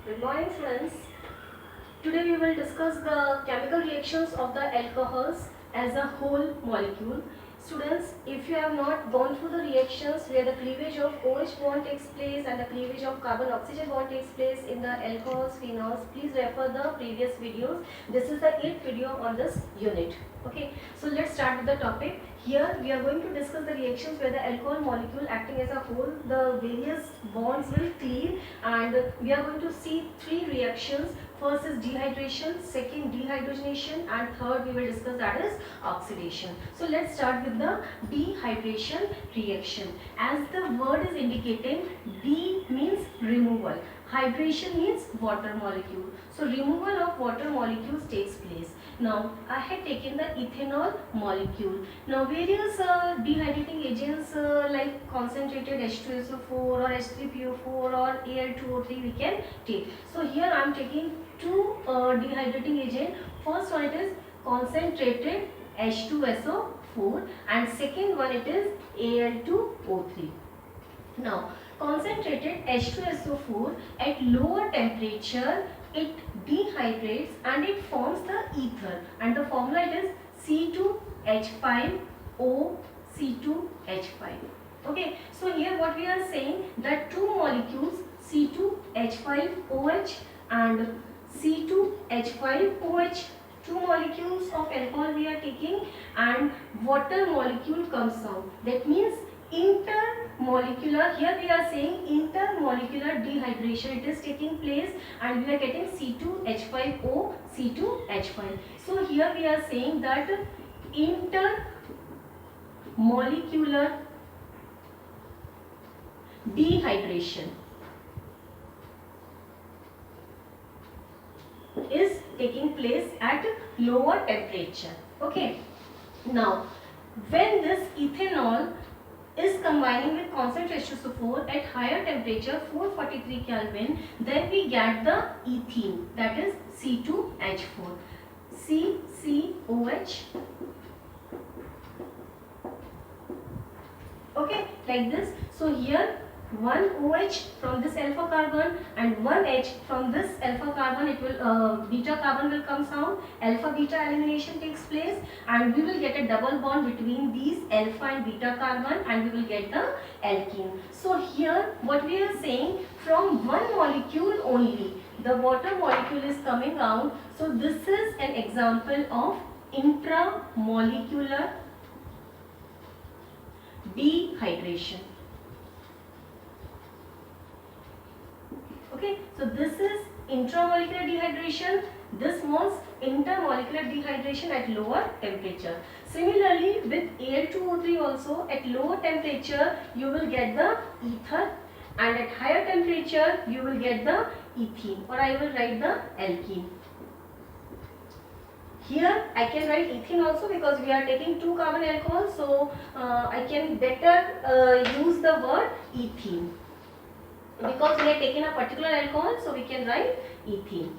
Good morning, friends. Today we will discuss the chemical reactions of the alcohols as a whole molecule. Students, if you have not gone through the reactions where the cleavage of OH bond takes place and the cleavage of carbon oxygen bond takes place in the alcohols, phenols, please refer the previous videos. This is the 8th video on this unit. Okay, so let's start with the topic. Here we are going to discuss the reactions where the alcohol molecule acting as a whole, the various bonds will cleave, and we are going to see 3 reactions. First is dehydration, second dehydrogenation, and third we will discuss, that is oxidation. So let's start with the dehydration reaction. As the word is indicating, de means removal, hydration means water molecule. So removal of water molecules takes place. Now I had taken the ethanol molecule. Now various dehydrating agents like concentrated H2SO4 or H3PO4 or Al2O3 we can take. So here I am taking 2 dehydrating agent. First one it is concentrated H2SO4 and second one it is Al2O3. Now concentrated H2SO4 at lower temperature it dehydrates and it forms the ether, and the formula it is C2H5O C2H5. Okay, so here what we are saying that 2 molecules C2H5OH and C2H5OH, 2 molecules of alcohol we are taking and water molecule comes out. That means intermolecular, here we are saying intermolecular dehydration, it is taking place and we are getting C2H5O C2H5. So here we are saying that intermolecular dehydration is taking place at lower temperature. Okay, now when this ethanol is combining with concentrated H2SO4 at higher temperature 443 Kelvin, then we get the ethene, that is C2H4, CCOH. Okay, like this. So here one OH from this alpha carbon and one H from this alpha carbon, it will beta carbon will come out, alpha beta elimination takes place and we will get a double bond between these alpha and beta carbon and we will get the alkene. So here what we are saying, from one molecule only the water molecule is coming out. So this is an example of intramolecular dehydration. Okay, so this is intramolecular dehydration, this was intermolecular dehydration at lower temperature. Similarly with Al2O3 also, at lower temperature you will get the ether and at higher temperature you will get the ethene, or I will write the alkene. Here I can write ethene also because we are taking 2 carbon alcohol, so I can better use the word ethene. Because we are taking a particular alcohol, so we can write ethene.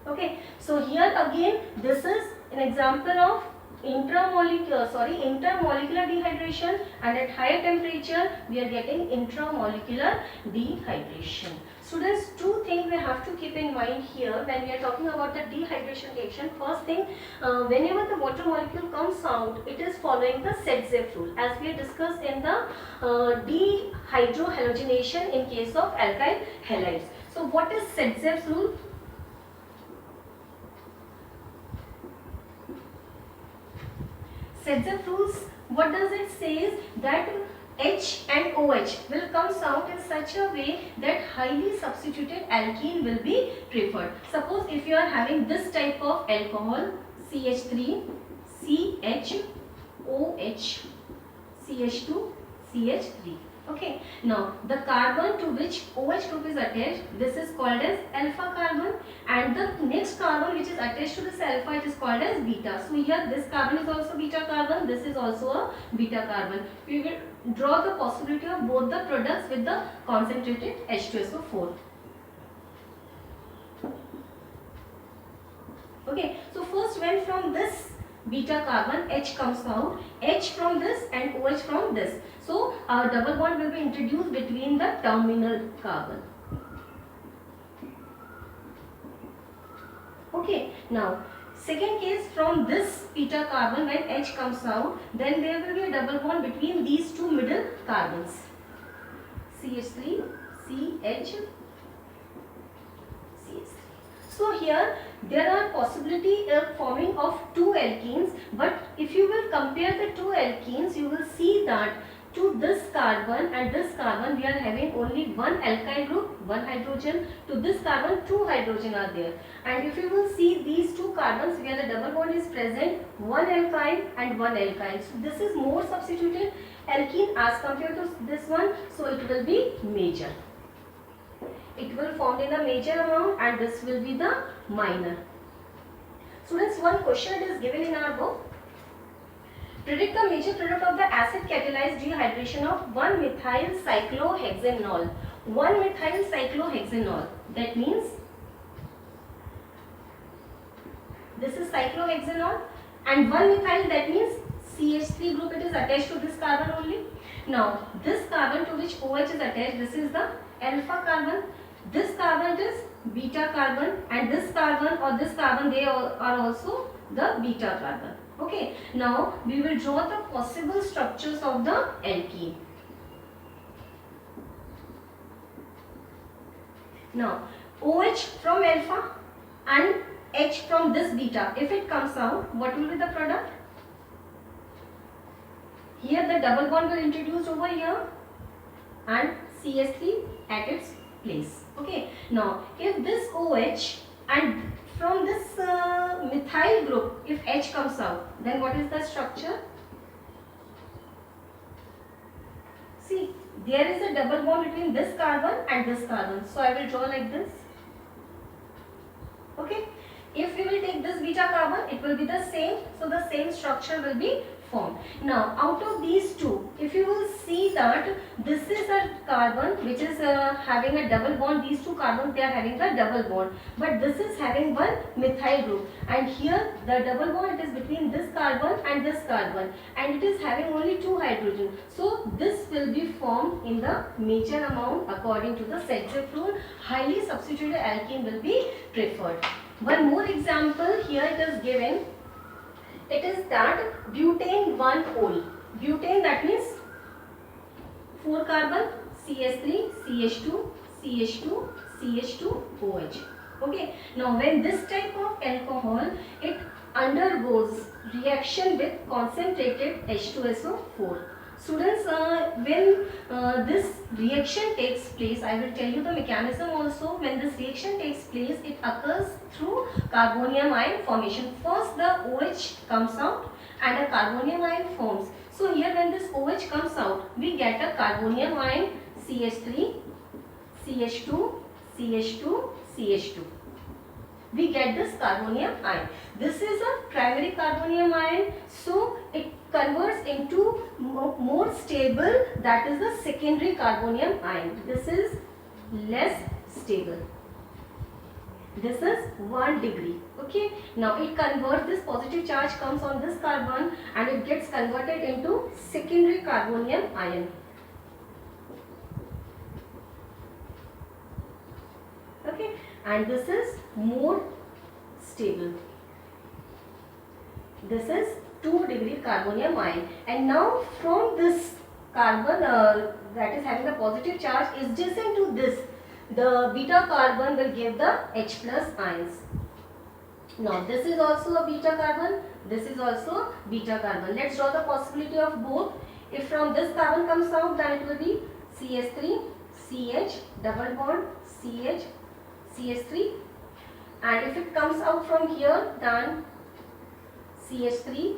Okay, so here again this is an example of intermolecular dehydration, and at higher temperature we are getting intramolecular dehydration. Students, 2 things we have to keep in mind here when we are talking about the dehydration reaction. First thing, whenever the water molecule comes out, it is following the Sedzev rule, as we discussed in the dehydrohalogenation in case of alkyl halides. So what is Sedzev's rule? Sedzev rules, what does it say? That H and OH will come out in such a way that highly substituted alkene will be preferred. Suppose if you are having this type of alcohol, CH3, CHOH, CH2, CH3. Okay, now the carbon to which OH group is attached, this is called as alpha carbon, and the next carbon which is attached to this alpha, it is called as beta. So here this carbon is also beta carbon, this is also a beta carbon. We will draw the possibility of both the products with the concentrated H2SO4. Okay, so first when from this beta carbon H comes out, H from this and OH from this. So a double bond will be introduced between the terminal carbon. Okay, now second case, from this beta carbon when H comes out, then there will be a double bond between these two middle carbons, CH3, CH, CH3. So here there are possibility of forming of two alkenes, but if you will compare the two alkenes, you will see that to this carbon and this carbon we are having only one alkyl group, one hydrogen. To this carbon, two hydrogen are there. And if you will see these two carbons where the double bond is present, one alkyl and one alkyl. So this is more substituted alkene as compared to this one. So it will be major. It will form in the major amount and this will be the minor. Students, one question is given in our book. Predict the major product of the acid catalyzed dehydration of 1-methyl cyclohexanol. 1-methyl cyclohexanol. That means this is cyclohexanol and 1-methyl, that means CH3 group, it is attached to this carbon only. Now this carbon to which OH is attached, this is the alpha carbon. This carbon is beta carbon and this carbon or this carbon, they are also the beta carbon. Okay, now we will draw the possible structures of the alkene. Now OH from alpha and H from this beta, if it comes out, what will be the product? Here the double bond will introduce over here and CH3 at its place. Okay, now if this OH and from this methyl group, if H comes out, then what is the structure? See, there is a double bond between this carbon and this carbon. So I will draw like this. Okay, if we will take this beta carbon, it will be the same. So the same structure will be formed. Now out of these two, if you will see that this is a carbon which is having a double bond, these two carbons, they are having a double bond, but this is having one methyl group, and here the double bond is between this carbon and this carbon, and it is having only two hydrogen. So this will be formed in the major amount according to the Sedgwick rule. Highly substituted alkene will be preferred. One more example here it is given. It is that butane 1-ol. Butane, that means 4 carbon, CH3, CH2, CH2, CH2, OH. Okay. Now when this type of alcohol, it undergoes reaction with concentrated H2SO4. Students, when this reaction takes place, I will tell you the mechanism also. When this reaction takes place, it occurs through carbonium ion formation. First the OH comes out and a carbonium ion forms. So here when this OH comes out, we get a carbonium ion CH3, CH2, CH2, CH2. We get this carbonium ion. This is a primary carbonium ion, so it converts into more stable, that is the secondary carbonium ion. This is less stable. This is 1 degree. Okay. Now it converts, this positive charge comes on this carbon and it gets converted into secondary carbonium ion. Okay. And this is more stable. This is 2 degree carbonium ion, and now from this carbon that is having a positive charge is adjacent to this, the beta carbon will give the H plus ions. Now this is also a beta carbon, this is also beta carbon. Let's draw the possibility of both. If from this carbon comes out, then it will be CH3, CH, double bond, CH, CH3, and if it comes out from here, then CH3,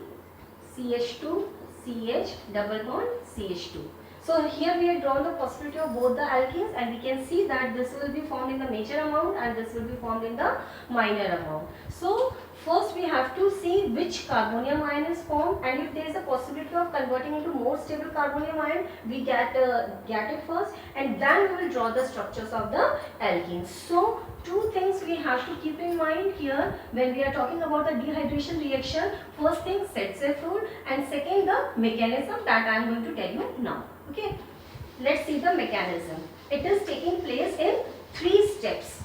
CH2, CH, double bond, CH2. So here we have drawn the possibility of both the alkenes, and we can see that this will be formed in the major amount and this will be formed in the minor amount. So first we have to see which carbonium ion is formed, and if there is a possibility of converting into more stable carbonium ion, we get it first, and then we will draw the structures of the alkenes. So two things we have to keep in mind here when we are talking about the dehydration reaction. First thing, Sedgwick rule, and second, the mechanism that I am going to tell you now. Okay, let's see the mechanism. It is taking place in 3 steps.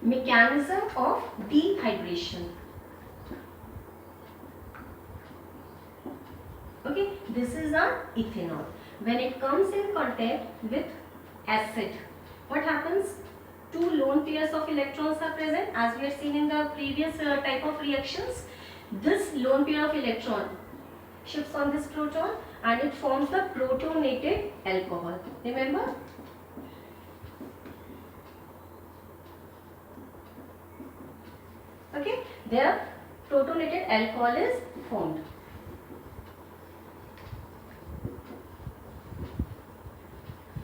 mechanism of dehydration. Okay, this is our ethanol. When it comes in contact with acid, what happens? Two lone pairs of electrons are present, as we have seen in the previous type of reactions. This lone pair of electron shifts on this proton and it forms the protonated alcohol. Remember? Okay, there protonated alcohol is formed.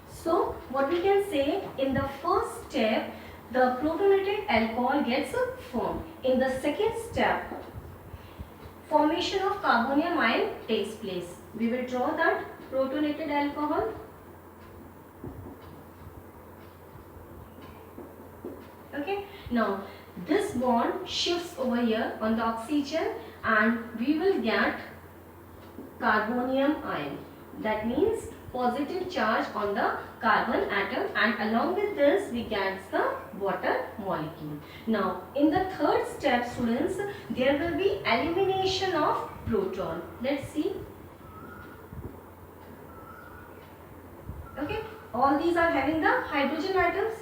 So what we can say, in the first step the protonated alcohol gets formed. In the second step, formation of carbonium ion takes place. We will draw that protonated alcohol. Okay, now this bond shifts over here on the oxygen and we will get carbonium ion. That means positive charge on the carbon atom, and along with this we get the water molecule. Now in the third step, students, there will be elimination of proton. Let's see. Okay, all these are having the hydrogen atoms.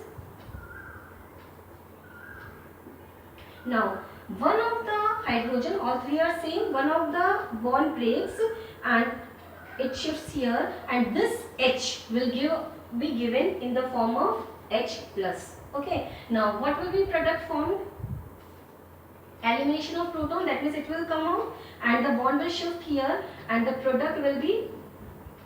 Now one of the hydrogen, all three are same, one of the bond breaks and it shifts here, and this H will be given in the form of H plus. Okay, now what will be product formed? Elimination of proton, that means it will come out and the bond will shift here and the product will be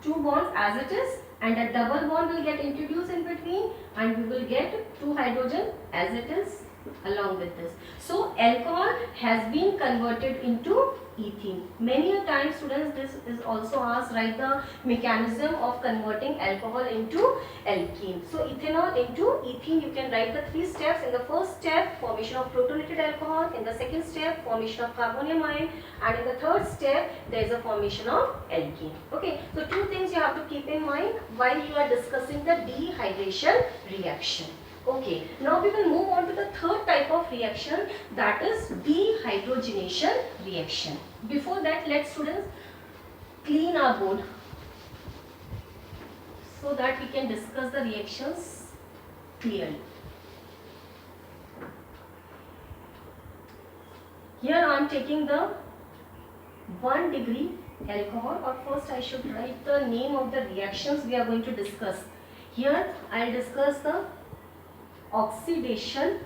two bonds as it is, and a double bond will get introduced in between and we will get two hydrogen as it is along with this. So alcohol has been converted into ethene. Many a time, students, this is also asked, write the mechanism of converting alcohol into alkene. So ethanol into ethene, you can write the three steps. In the first step, formation of protonated alcohol. In the second step, formation of carbonium ion, and in the third step there is a formation of alkene. Okay, so two things you have to keep in mind while you are discussing the dehydration reaction. Okay, now we will move on to the third type of reaction, that is dehydrogenation reaction. Before that, let students clean our board so that we can discuss the reactions clearly. Here I am taking the 1 degree alcohol, or first I should write the name of the reactions we are going to discuss. Here I will discuss the oxidation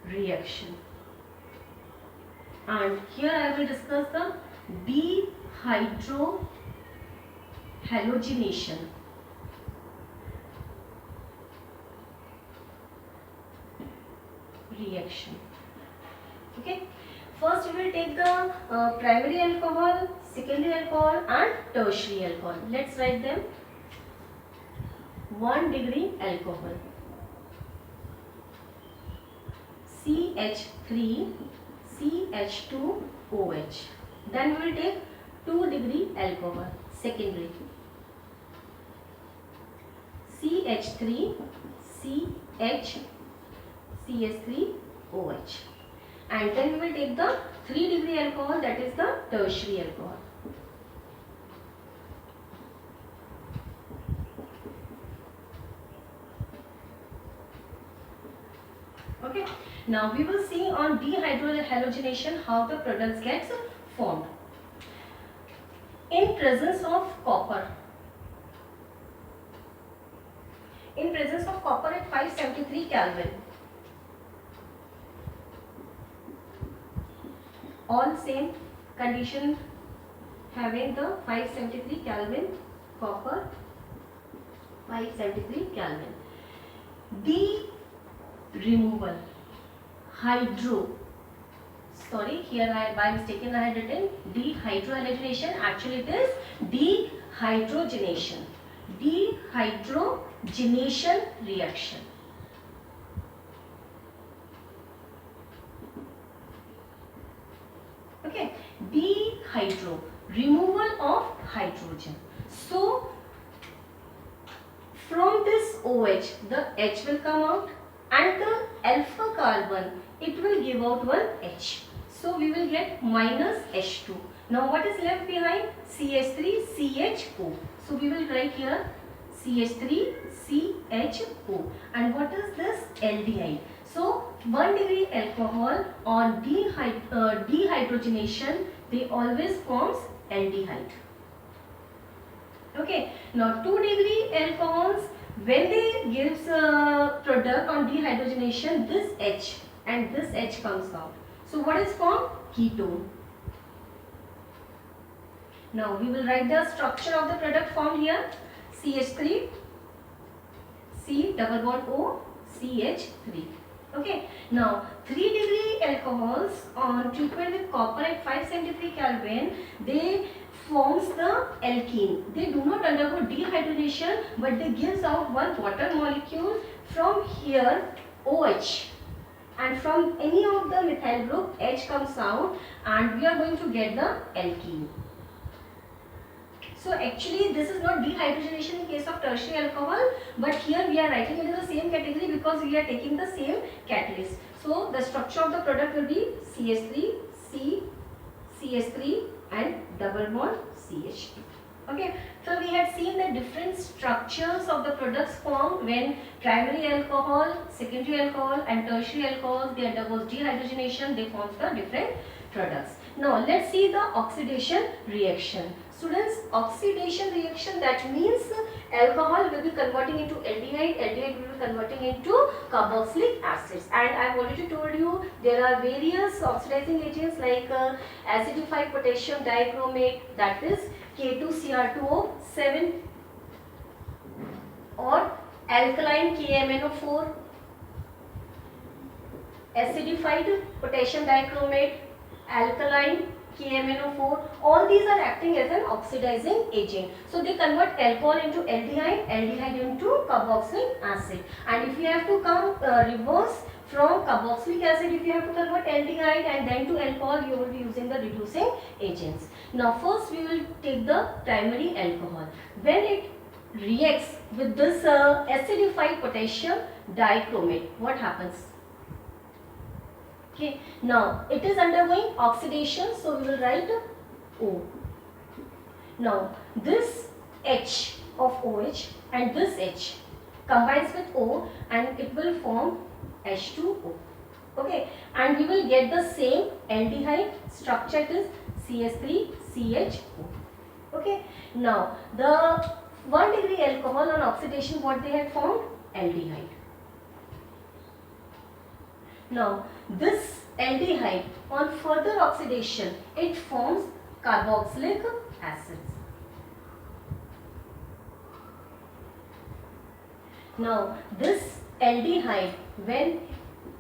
reaction, and here I will discuss the dehydrohalogenation. Reaction. Okay, first we will take the primary alcohol, secondary alcohol and tertiary alcohol. Let's write them. 1 degree alcohol, CH3 CH2OH. Then we will take 2 degree alcohol, secondary, CH3 CH3OH. And then we will take the 3 degree alcohol, that is the tertiary alcohol. Okay, now we will see on dehydrohalogenation how the products gets formed. In presence of copper, at 573 Kelvin, all same condition having the 573 Kelvin copper, 573 Kelvin. Removal, here by mistake I had written dehydrohalogenation, actually it is dehydrogenation. Dehydrogenation reaction. Okay, dehydro, removal of hydrogen. So from this OH, the H will come out and the alpha carbon, it will give out one H. So we will get minus H2. Now what is left behind? CH3CHO. So we will write here CH3CHO. And what is this? Aldehyde. So 1 degree alcohol on dehydrogenation, they always forms aldehyde. Okay. Now 2 degree alcohols, when they gives a product on dehydrogenation, this H and this H comes out. So what is formed? Ketone. Now we will write the structure of the product formed here. CH3, C double bond O, CH3. Okay. Now 3 degree alcohols on treatment with copper at 573 Kelvin, they forms the alkene. They do not undergo dehydrogenation, but they gives out one water molecule from here, OH, and from any of the methyl group H comes out, and we are going to get the alkene. So actually this is not dehydrogenation in case of tertiary alcohol, but here we are writing it in the same category because we are taking the same catalyst. So the structure of the product will be CH3, C, CH3 and double bond CH2. Okay, so we had seen the different structures of the products formed when primary alcohol, secondary alcohol and tertiary alcohol, they undergoes dehydrogenation, they form the different products. Now let's see the oxidation reaction. Students, oxidation reaction, that means alcohol will be converting into aldehyde, aldehyde will be converting into carboxylic acids. And I have already told you there are various oxidizing agents like acidified potassium dichromate, that is K2Cr2O7, or alkaline KMnO4, acidified potassium dichromate, alkaline KMnO4, all these are acting as an oxidizing agent. So they convert alcohol into aldehyde, aldehyde into carboxylic acid. And if you have to come reverse from carboxylic acid, if you have to convert aldehyde and then to alcohol, you will be using the reducing agents. Now first we will take the primary alcohol. When it reacts with this acidified potassium dichromate, what happens? Okay, now it is undergoing oxidation, so we will write O. Now this H of OH and this H combines with O and it will form H2O. Okay, and we will get the same aldehyde structure, it is CH3CHO. Okay, now the 1 degree alcohol on oxidation, what they had formed? Aldehyde. Now this aldehyde on further oxidation, it forms carboxylic acids. Now this aldehyde, when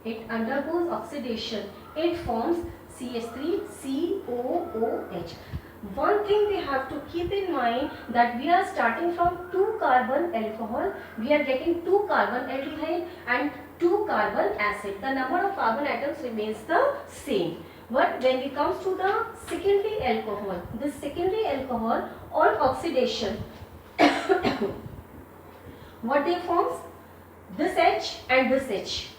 it undergoes oxidation, it forms CH3COOH. One thing we have to keep in mind, that we are starting from 2 carbon alcohol, we are getting 2 carbon aldehyde and 2 carbon acid. The number of carbon atoms remains the same. But when it comes to the secondary alcohol, this secondary alcohol on oxidation, what they forms? This H and this H.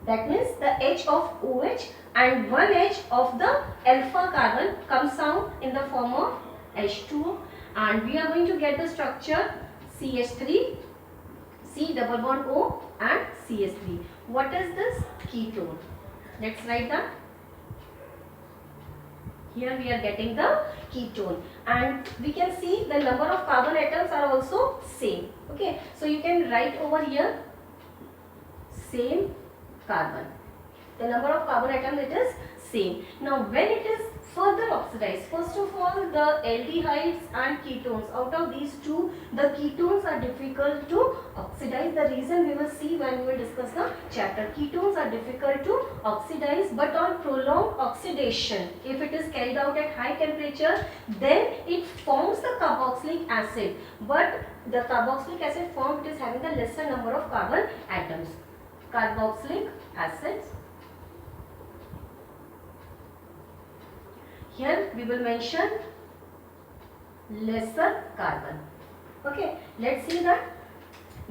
That means the H of OH and one H of the alpha carbon comes out in the form of H2O, and we are going to get the structure CH3, C double bond O and CH3. What is this? Ketone. Let's write that. Here we are getting the ketone, and we can see the number of carbon atoms are also same. Okay, so you can write over here same carbon. The number of carbon atoms, it is same. Now when it is further oxidized, first of all the aldehydes and ketones, out of these two, the ketones are difficult to oxidize. The reason we will see when we will discuss the chapter. Ketones are difficult to oxidize, but on prolonged oxidation, if it is carried out at high temperature, then it forms the carboxylic acid, but the carboxylic acid formed, it is having a lesser number of carbon atoms. Carboxylic acids. Here we will mention lesser carbon. Okay, let's see that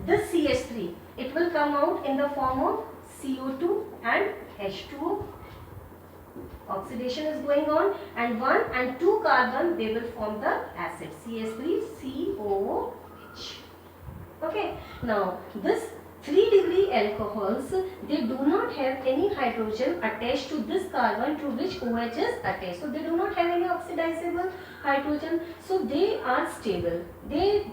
this CH3, it will come out in the form of CO2 and H2O. Oxidation is going on, and 1 and 2 carbon, they will form the acid CH3COOH. Okay, now this 3-degree alcohols, they do not have any hydrogen attached to this carbon to which OH is attached. So they do not have any oxidizable hydrogen. So they are stable. They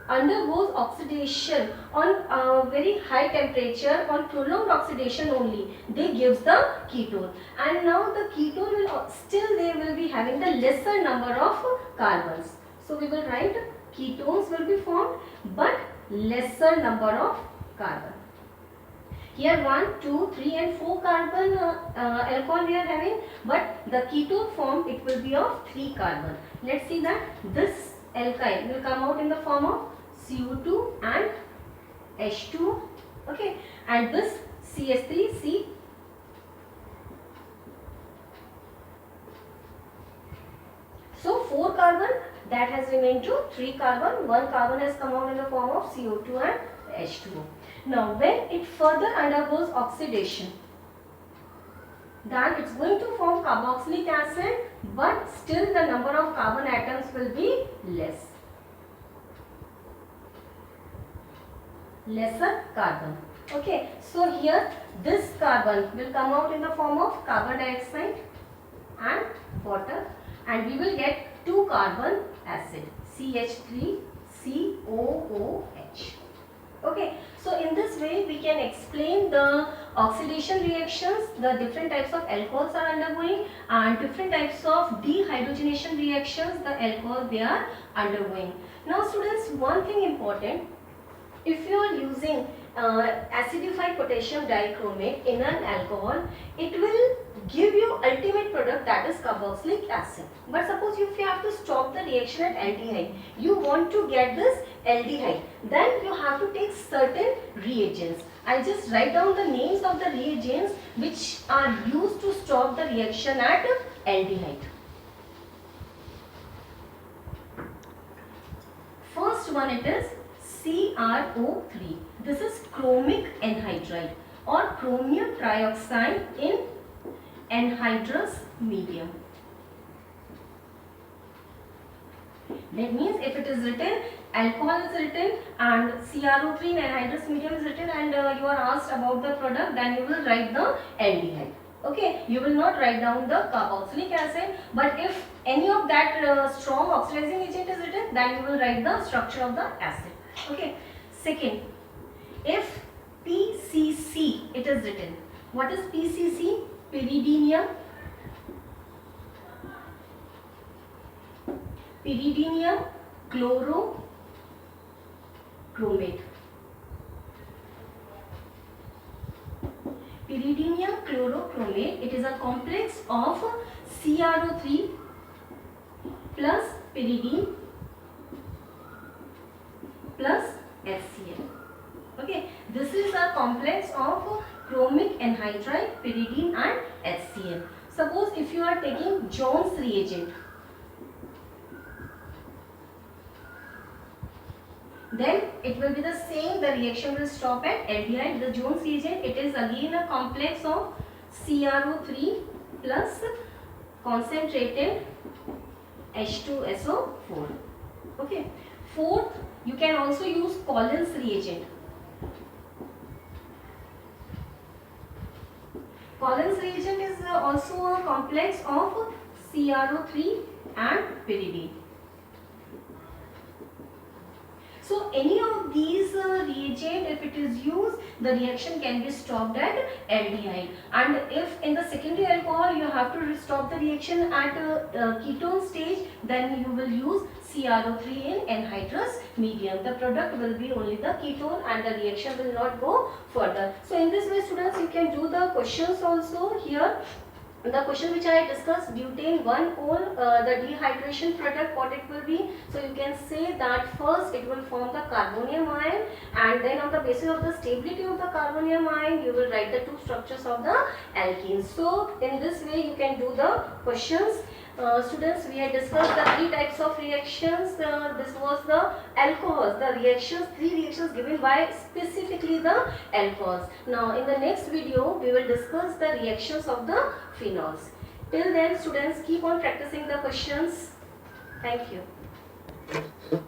undergoes oxidation on very high temperature, on prolonged oxidation only. They gives the ketone, and now the ketone will still, they will be having the lesser number of carbons. So we will write ketones will be formed, but lesser number of carbon. Here 1, 2, 3 and 4 carbon alcohol we are having, but the ketone form, it will be of 3 carbon. Let's see that this alkyne will come out in the form of CO2 and H2O. Okay, and this CH3C. So 4 carbon that has remained to 3 carbon. 1 carbon has come out in the form of CO2 and H2O. Now when it further undergoes oxidation, then it's going to form carboxylic acid, but still the number of carbon atoms will be lesser carbon. Okay, so here this carbon will come out in the form of carbon dioxide and water, and we will get 2 carbon acid CH3COOH. Okay, so in this way we can explain the oxidation reactions, the different types of alcohols are undergoing, and different types of dehydrogenation reactions the alcohol they are undergoing. Now students, one thing important, if you are using acidified potassium dichromate in an alcohol, it will give you ultimate product, that is carboxylic acid. But suppose if you have to stop the reaction at aldehyde, you want to get this aldehyde, then you have to take certain reagents. I just write down the names of the reagents which are used to stop the reaction at aldehyde. First one, it is CrO3. This is chromic anhydride or chromium trioxide in anhydrous medium. That means if it is written, alcohol is written and CrO3 in anhydrous medium is written, and you are asked about the product, then you will write the aldehyde. Okay, you will not write down the carboxylic acid, but if any of that strong oxidizing agent is written, then you will write the structure of the acid. Okay, second, if PCC it is written, what is PCC? Pyridinium chlorochromate. Pyridinium chlorochromate, it is a complex of CrO3 plus pyridine plus HCl. Okay, this is a complex of chromic anhydride, pyridine and HCl. Suppose if you are taking Jones reagent, then it will be the same, the reaction will stop at aldehyde. The Jones reagent, it is again a complex of CrO3 plus concentrated H2SO4. Okay. Fourth, you can also use Collins reagent. Collins reagent is also a complex of CrO3 and pyridine. So any of these reagent, if it is used, the reaction can be stopped at aldehyde. And if in the secondary alcohol you have to stop the reaction at ketone stage, then you will use CrO3 in anhydrous medium. The product will be only the ketone and the reaction will not go further. So in this way students, you can do the questions also here. The question which I discussed, butane 1-ol, the dehydration product, what it will be. So you can say that first it will form the carbonium ion, and then on the basis of the stability of the carbonium ion, you will write the two structures of the alkenes. So in this way you can do the questions. Students, we had discussed the three types of reactions. This was the alcohols, the reactions, three reactions given by specifically the alcohols. Now in the next video we will discuss the reactions of the phenols. Till then students, keep on practicing the questions. Thank you.